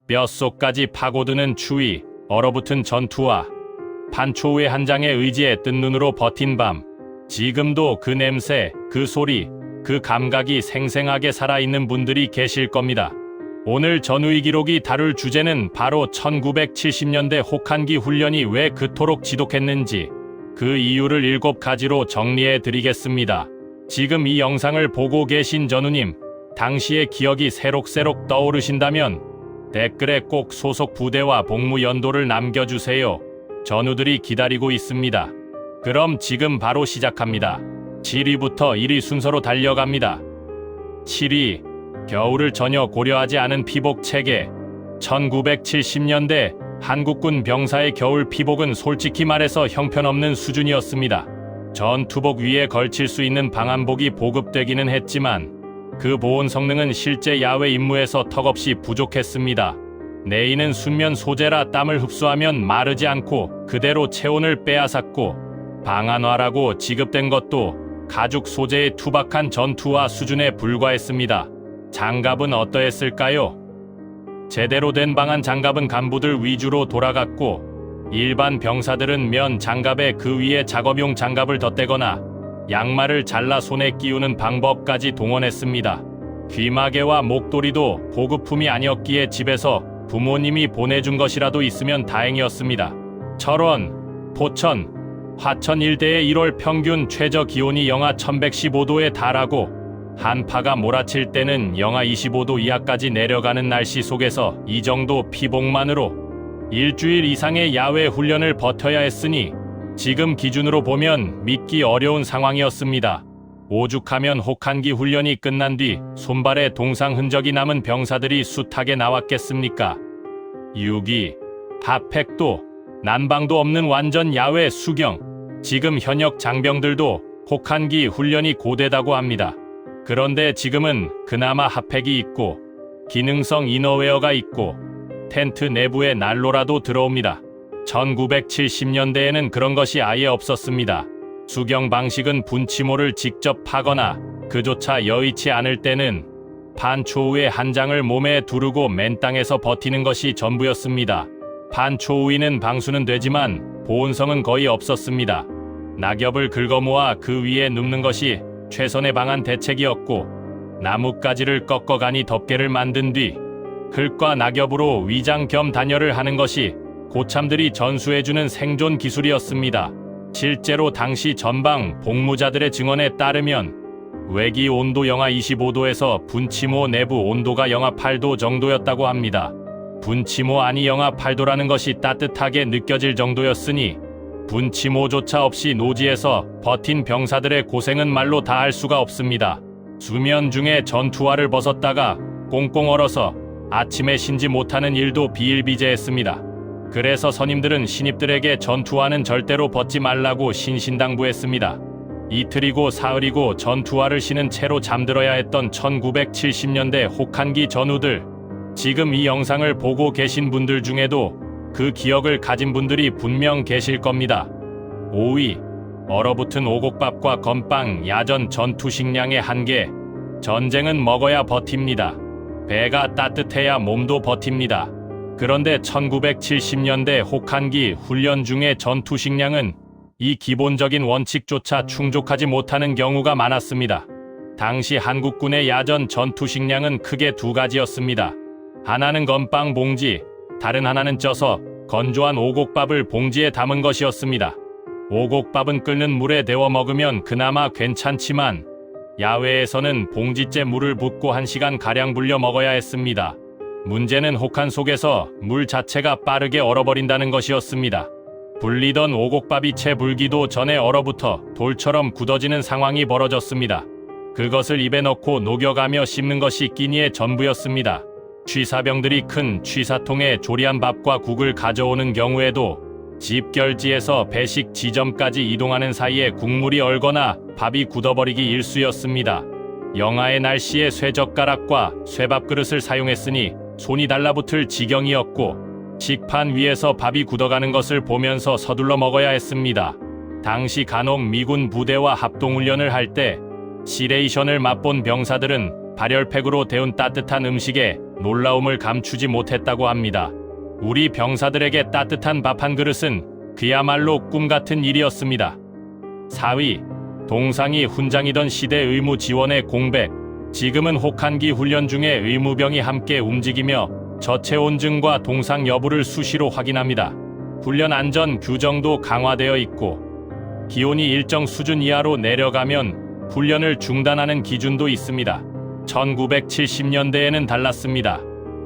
뼛속까지 파고드는 추위, 얼어붙은 전투와 판초우의 한 장의 의지에 뜬 눈으로 버틴 밤. 지금도 그 냄새, 그 소리, 그 감각이 생생하게 살아있는 분들이 계실 겁니다. 오늘 전우의 기록이 다룰 주제는 바로 1970년대 혹한기 훈련이 왜 그토록 지독했는지 그 이유를 7가지로 정리해 드리겠습니다. 지금 이 영상을 보고 계신 전우님, 당시의 기억이 새록새록 떠오르신다면 댓글에 꼭 소속 부대와 복무 연도를 남겨주세요. 전우들이 기다리고 있습니다. 그럼 지금 바로 시작합니다. 7위부터 1위 순서로 달려갑니다. 7위, 겨울을 전혀 고려하지 않은 피복 체계. 1970년대 한국군 병사의 겨울 피복은 솔직히 말해서 형편없는 수준이었습니다. 전투복 위에 걸칠 수 있는 방한복이 보급되기는 했지만 그 보온 성능은 실제 야외 임무에서 턱없이 부족했습니다. 내의는 순면 소재라 땀을 흡수하면 마르지 않고 그대로 체온을 빼앗았고, 방한화라고 지급된 것도 가죽 소재의 투박한 전투화 수준에 불과했습니다. 장갑은 어떠했을까요? 제대로 된 방한 장갑은 간부들 위주로 돌아갔고, 일반 병사들은 면 장갑에 그 위에 작업용 장갑을 덧대거나 양말을 잘라 손에 끼우는 방법까지 동원했습니다. 귀마개와 목도리도 보급품이 아니었기에 집에서 부모님이 보내준 것이라도 있으면 다행이었습니다. 철원, 포천, 화천 일대의 1월 평균 최저 기온이 영하 1115도에 달하고 한파가 몰아칠 때는 영하 25도 이하까지 내려가는 날씨 속에서 이 정도 피복만으로 일주일 이상의 야외 훈련을 버텨야 했으니 지금 기준으로 보면 믿기 어려운 상황이었습니다. 오죽하면 혹한기 훈련이 끝난 뒤 손발에 동상 흔적이 남은 병사들이 숱하게 나왔겠습니까? 6위, 핫팩도 난방도 없는 완전 야외 수경. 지금 현역 장병들도 혹한기 훈련이 고되다고 합니다. 그런데 지금은 그나마 핫팩이 있고 기능성 이너웨어가 있고 텐트 내부에 난로라도 들어옵니다. 1970년대에는 그런 것이 아예 없었습니다. 수경 방식은 분치모를 직접 파거나 그조차 여의치 않을 때는 판초우의 한 장을 몸에 두르고 맨 땅에서 버티는 것이 전부였습니다. 판초우위는 방수는 되지만 보온성은 거의 없었습니다. 낙엽을 긁어모아 그 위에 눕는 것이 최선의 방한 대책이었고, 나뭇가지를 꺾어가니 덮개를 만든 뒤 흙과 낙엽으로 위장 겸 단열을 하는 것이 고참들이 전수해주는 생존 기술이었습니다. 실제로 당시 전방 복무자들의 증언에 따르면 외기 온도 영하 25도에서 분치모 내부 온도가 영하 8도 정도였다고 합니다. 분치모 안이 영하 8도라는 것이 따뜻하게 느껴질 정도였으니 분치모조차 없이 노지에서 버틴 병사들의 고생은 말로 다 할 수가 없습니다. 수면 중에 전투화를 벗었다가 꽁꽁 얼어서 아침에 신지 못하는 일도 비일비재했습니다. 그래서 선임들은 신입들에게 전투화는 절대로 벗지 말라고 신신당부했습니다. 이틀이고 사흘이고 전투화를 신은 채로 잠들어야 했던 1970년대 혹한기 전우들. 지금 이 영상을 보고 계신 분들 중에도 그 기억을 가진 분들이 분명 계실 겁니다. 5위, 얼어붙은 오곡밥과 건빵, 야전 전투 식량의 한계. 전쟁은 먹어야 버팁니다. 배가 따뜻해야 몸도 버팁니다. 그런데 1970년대 혹한기 훈련 중에 전투 식량은 이 기본적인 원칙조차 충족하지 못하는 경우가 많았습니다. 당시 한국군의 야전 전투 식량은 크게 2가지였습니다. 하나는 건빵 봉지, 다른 하나는 쪄서 건조한 오곡밥을 봉지에 담은 것이었습니다. 오곡밥은 끓는 물에 데워 먹으면 그나마 괜찮지만 야외에서는 봉지째 물을 붓고 1시간가량 불려 먹어야 했습니다. 문제는 혹한 속에서 물 자체가 빠르게 얼어버린다는 것이었습니다. 불리던 오곡밥이 채 불기도 전에 얼어붙어 돌처럼 굳어지는 상황이 벌어졌습니다. 그것을 입에 넣고 녹여가며 씹는 것이 끼니의 전부였습니다. 취사병들이 큰 취사통에 조리한 밥과 국을 가져오는 경우에도 집결지에서 배식 지점까지 이동하는 사이에 국물이 얼거나 밥이 굳어버리기 일쑤였습니다. 영하의 날씨에 쇠젓가락과 쇠밥 그릇을 사용했으니 손이 달라붙을 지경이었고, 식판 위에서 밥이 굳어가는 것을 보면서 서둘러 먹어야 했습니다. 당시 간혹 미군 부대와 합동훈련을 할 때 시레이션을 맛본 병사들은 발열팩으로 데운 따뜻한 음식에 놀라움을 감추지 못했다고 합니다. 우리 병사들에게 따뜻한 밥 한 그릇은 그야말로 꿈같은 일이었습니다. 4위, 동상이 훈장이던 시대 의무 지원의 공백. 지금은 혹한기 훈련 중에 의무병이 함께 움직이며 저체온증과 동상 여부를 수시로 확인합니다. 훈련 안전 규정도 강화되어 있고 기온이 일정 수준 이하로 내려가면 훈련을 중단하는 기준도 있습니다. 1970년대에는 달랐습니다.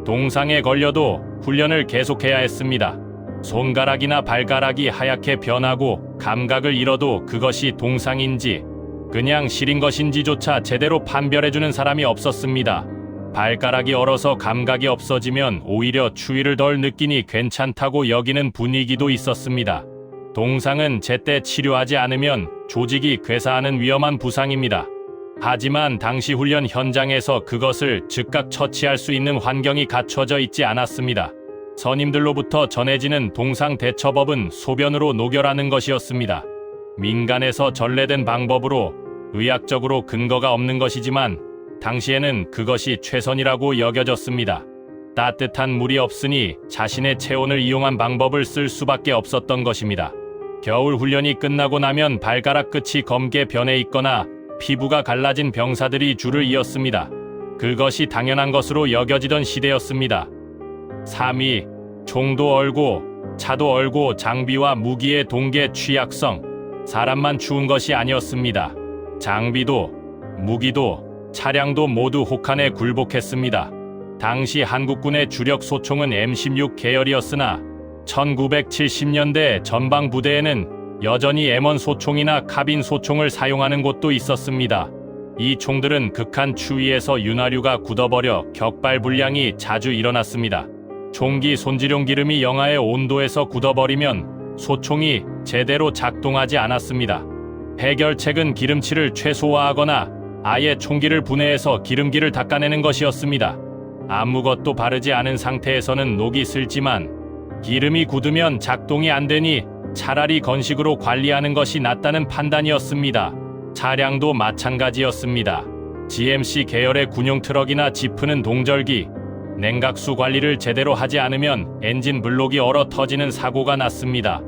동상에 걸려도 훈련을 계속해야 했습니다. 손가락이나 발가락이 하얗게 변하고 감각을 잃어도 그것이 동상인지 그냥 시린 것인지조차 제대로 판별해주는 사람이 없었습니다. 발가락이 얼어서 감각이 없어지면 오히려 추위를 덜 느끼니 괜찮다고 여기는 분위기도 있었습니다. 동상은 제때 치료하지 않으면 조직이 괴사하는 위험한 부상입니다. 하지만 당시 훈련 현장에서 그것을 즉각 처치할 수 있는 환경이 갖춰져 있지 않았습니다. 선임들로부터 전해지는 동상 대처법은 소변으로 녹여라는 것이었습니다. 민간에서 전래된 방법으로 의학적으로 근거가 없는 것이지만 당시에는 그것이 최선이라고 여겨졌습니다. 따뜻한 물이 없으니 자신의 체온을 이용한 방법을 쓸 수밖에 없었던 것입니다. 겨울 훈련이 끝나고 나면 발가락 끝이 검게 변해 있거나 피부가 갈라진 병사들이 줄을 이었습니다. 그것이 당연한 것으로 여겨지던 시대였습니다. 3위, 총도 얼고 차도 얼고 장비와 무기의 동계 취약성. 사람만 추운 것이 아니었습니다. 장비도 무기도 차량도 모두 혹한에 굴복했습니다. 당시 한국군의 주력 소총은 M16 계열이었으나 1970년대 전방 부대에는 여전히 M1 소총이나 카빈 소총을 사용하는 곳도 있었습니다. 이 총들은 극한 추위에서 윤활유가 굳어버려 격발 불량이 자주 일어났습니다. 총기 손질용 기름이 영하의 온도에서 굳어버리면 소총이 제대로 작동하지 않았습니다. 해결책은 기름칠을 최소화하거나 아예 총기를 분해해서 기름기를 닦아내는 것이었습니다. 아무것도 바르지 않은 상태에서는 녹이 슬지만 기름이 굳으면 작동이 안 되니 차라리 건식으로 관리하는 것이 낫다는 판단이었습니다. 차량도 마찬가지였습니다. GMC 계열의 군용 트럭이나 지프는 동절기, 냉각수 관리를 제대로 하지 않으면 엔진 블록이 얼어 터지는 사고가 났습니다.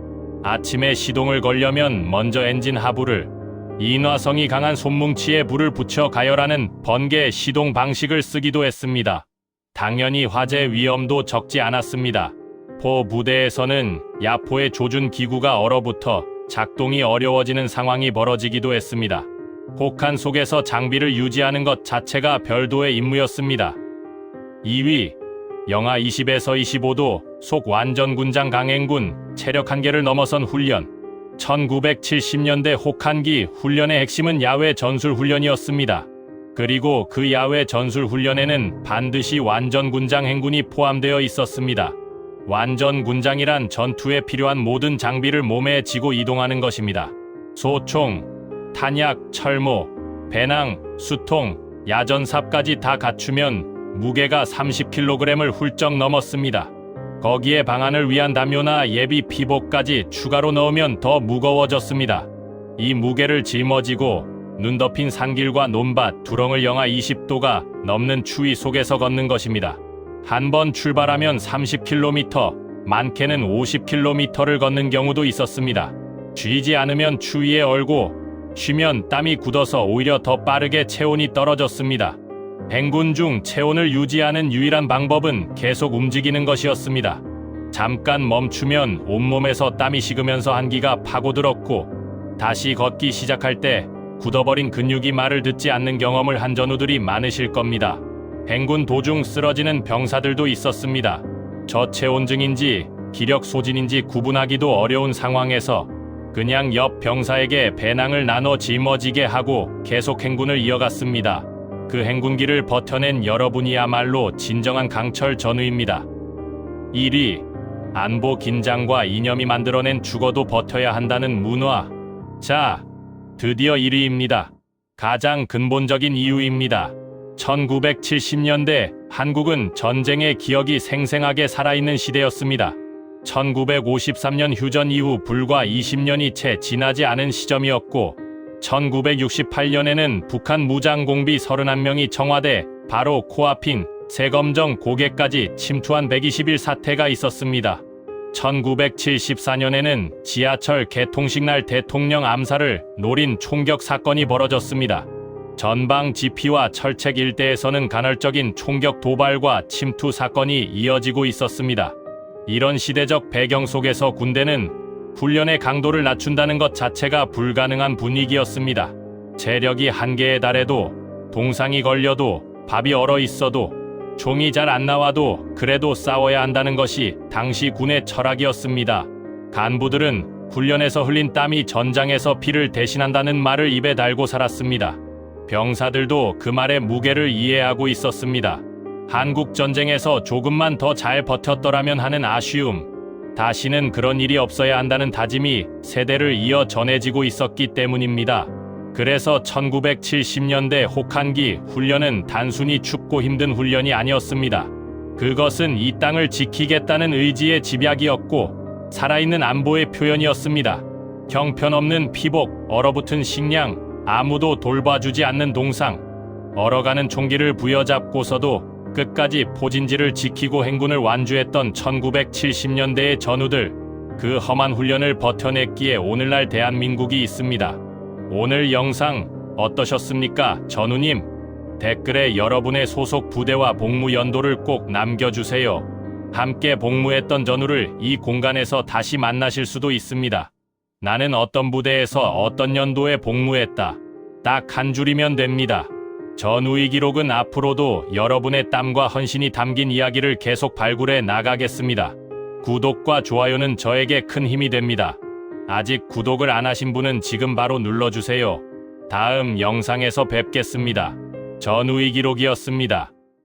아침에 시동을 걸려면 먼저 엔진 하부를, 인화성이 강한 솜뭉치에 불을 붙여 가열하는 번개 시동 방식을 쓰기도 했습니다. 당연히 화재 위험도 적지 않았습니다. 포 부대에서는 야포의 조준 기구가 얼어붙어 작동이 어려워지는 상황이 벌어지기도 했습니다. 혹한 속에서 장비를 유지하는 것 자체가 별도의 임무였습니다. 2위, 영하 20에서 25도 속 완전군장 강행군, 체력 한계를 넘어선 훈련. 1970년대 혹한기 훈련의 핵심은 야외 전술 훈련이었습니다. 그리고 그 야외 전술 훈련에는 반드시 완전군장 행군이 포함되어 있었습니다. 완전군장이란 전투에 필요한 모든 장비를 몸에 지고 이동하는 것입니다. 소총, 탄약, 철모, 배낭, 수통, 야전삽까지 다 갖추면 무게가 30kg을 훌쩍 넘었습니다. 거기에 방안을 위한 담요나 예비 피복까지 추가로 넣으면 더 무거워졌습니다. 이 무게를 짊어지고 눈 덮인 산길과 논밭, 두렁을 영하 20도가 넘는 추위 속에서 걷는 것입니다. 한 번 출발하면 30km, 많게는 50km를 걷는 경우도 있었습니다. 쉬지 않으면 추위에 얼고 쉬면 땀이 굳어서 오히려 더 빠르게 체온이 떨어졌습니다. 행군 중 체온을 유지하는 유일한 방법은 계속 움직이는 것이었습니다. 잠깐 멈추면 온몸에서 땀이 식으면서 한기가 파고들었고 다시 걷기 시작할 때 굳어버린 근육이 말을 듣지 않는 경험을 한 전우들이 많으실 겁니다. 행군 도중 쓰러지는 병사들도 있었습니다. 저체온증인지 기력 소진인지 구분하기도 어려운 상황에서 그냥 옆 병사에게 배낭을 나눠 짊어지게 하고 계속 행군을 이어갔습니다. 그 행군기를 버텨낸 여러분이야말로 진정한 강철 전우입니다. 1위, 안보 긴장과 이념이 만들어낸 죽어도 버텨야 한다는 문화. 자, 드디어 1위입니다. 가장 근본적인 이유입니다. 1970년대 한국은 전쟁의 기억이 생생하게 살아있는 시대였습니다. 1953년 휴전 이후 불과 20년이 채 지나지 않은 시점이었고 1968년에는 북한 무장공비 31명이 청와대 바로 코앞인 세검정 고개까지 침투한 120일 사태가 있었습니다. 1974년에는 지하철 개통식 날 대통령 암살을 노린 총격 사건이 벌어졌습니다. 전방 지피와 철책 일대에서는 간헐적인 총격 도발과 침투 사건이 이어지고 있었습니다. 이런 시대적 배경 속에서 군대는 훈련의 강도를 낮춘다는 것 자체가 불가능한 분위기였습니다. 체력이 한계에 달해도, 동상이 걸려도, 밥이 얼어 있어도, 총이 잘 안 나와도 그래도 싸워야 한다는 것이 당시 군의 철학이었습니다. 간부들은 훈련에서 흘린 땀이 전장에서 피를 대신한다는 말을 입에 달고 살았습니다. 병사들도 그 말의 무게를 이해하고 있었습니다. 한국 전쟁에서 조금만 더 잘 버텼더라면 하는 아쉬움, 다시는 그런 일이 없어야 한다는 다짐이 세대를 이어 전해지고 있었기 때문입니다. 그래서 1970년대 혹한기 훈련은 단순히 춥고 힘든 훈련이 아니었습니다. 그것은 이 땅을 지키겠다는 의지의 집약이었고 살아있는 안보의 표현이었습니다. 형편없는 피복, 얼어붙은 식량, 아무도 돌봐주지 않는 동상, 얼어가는 총기를 부여잡고서도 끝까지 포진지를 지키고 행군을 완주했던 1970년대의 전우들, 그 험한 훈련을 버텨냈기에 오늘날 대한민국이 있습니다. 오늘 영상 어떠셨습니까, 전우님? 댓글에 여러분의 소속 부대와 복무 연도를 꼭 남겨주세요. 함께 복무했던 전우를 이 공간에서 다시 만나실 수도 있습니다. 나는 어떤 부대에서 어떤 연도에 복무했다. 딱 한 줄이면 됩니다. 전우의 기록은 앞으로도 여러분의 땀과 헌신이 담긴 이야기를 계속 발굴해 나가겠습니다. 구독과 좋아요는 저에게 큰 힘이 됩니다. 아직 구독을 안 하신 분은 지금 바로 눌러주세요. 다음 영상에서 뵙겠습니다. 전우의 기록이었습니다.